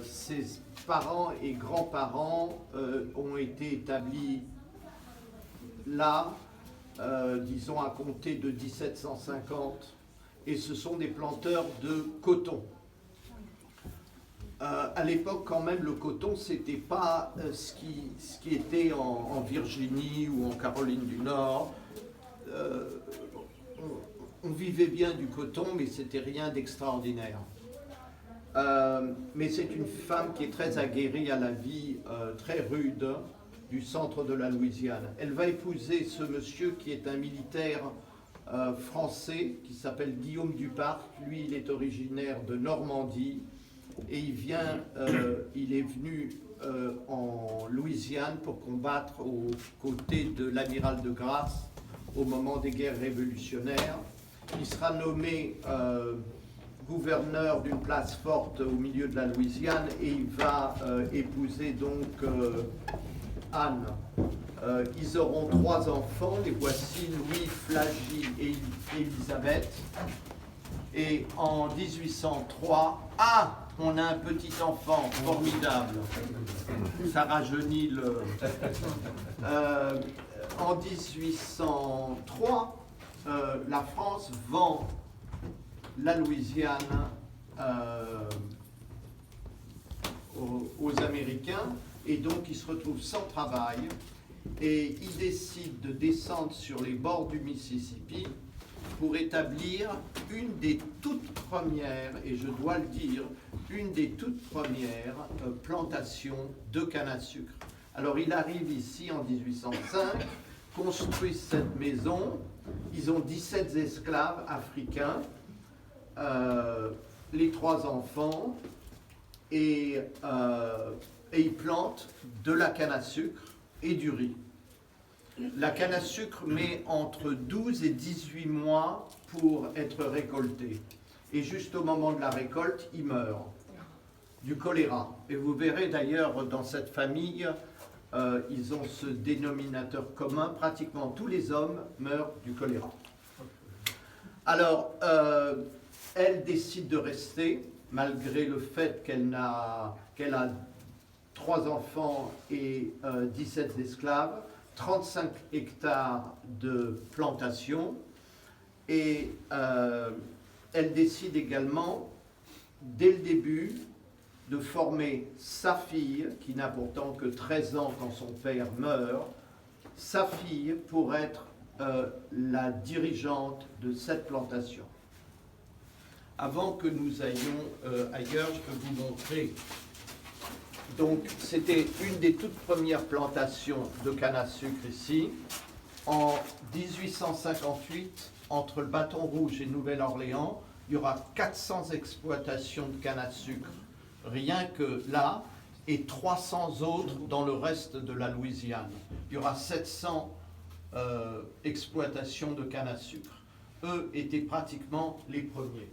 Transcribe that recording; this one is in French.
ses parents et grands-parents ont été établis là, disons à compter de 1750, et ce sont des planteurs de coton. À l'époque, quand même, le coton, c'était pas ce qui était en Virginie ou en Caroline du Nord. On vivait bien du coton, mais c'était rien d'extraordinaire. Mais c'est une femme qui est très aguerrie à la vie très rude du centre de la Louisiane. Elle va épouser ce monsieur qui est un militaire français qui s'appelle Guillaume Duparc. Lui, il est originaire de Normandie et il est venu en Louisiane pour combattre aux côtés de l'amiral de Grasse au moment des guerres révolutionnaires. Il sera nommé gouverneur d'une place forte au milieu de la Louisiane et il va épouser donc Anne. Ils auront 3 enfants, les voici, Louis, Flagy et Élisabeth. Et en 1803, on a un petit enfant formidable. Ça rajeunit le... en 1803, la France vend la Louisiane aux Américains, et donc ils se retrouvent sans travail et ils décident de descendre sur les bords du Mississippi pour établir une des toutes premières, et je dois le dire, une des toutes premières plantations de canne à sucre. Alors il arrive ici en 1805, construisent cette maison, ils ont 17 esclaves africains, les 3 enfants, et ils plantent de la canne à sucre et du riz. La canne à sucre met entre 12 et 18 mois pour être récoltée. Et juste au moment de la récolte, il meurt du choléra. Et vous verrez d'ailleurs dans cette famille, ils ont ce dénominateur commun, pratiquement tous les hommes meurent du choléra. Alors, elle décide de rester, malgré le fait qu'elle a 3 enfants et 17 esclaves, 35 hectares de plantation, et elle décide également, dès le début, de former sa fille, qui n'a pourtant que 13 ans quand son père meurt, sa fille pour être la dirigeante de cette plantation. Avant que nous allions ailleurs, je peux vous montrer. Donc, c'était une des toutes premières plantations de canne à sucre ici. En 1858, entre le Bâton Rouge et Nouvelle-Orléans, il y aura 400 exploitations de canne à sucre, rien que là, et 300 autres dans le reste de la Louisiane. Il y aura 700 exploitations de canne à sucre. Eux étaient pratiquement les premiers.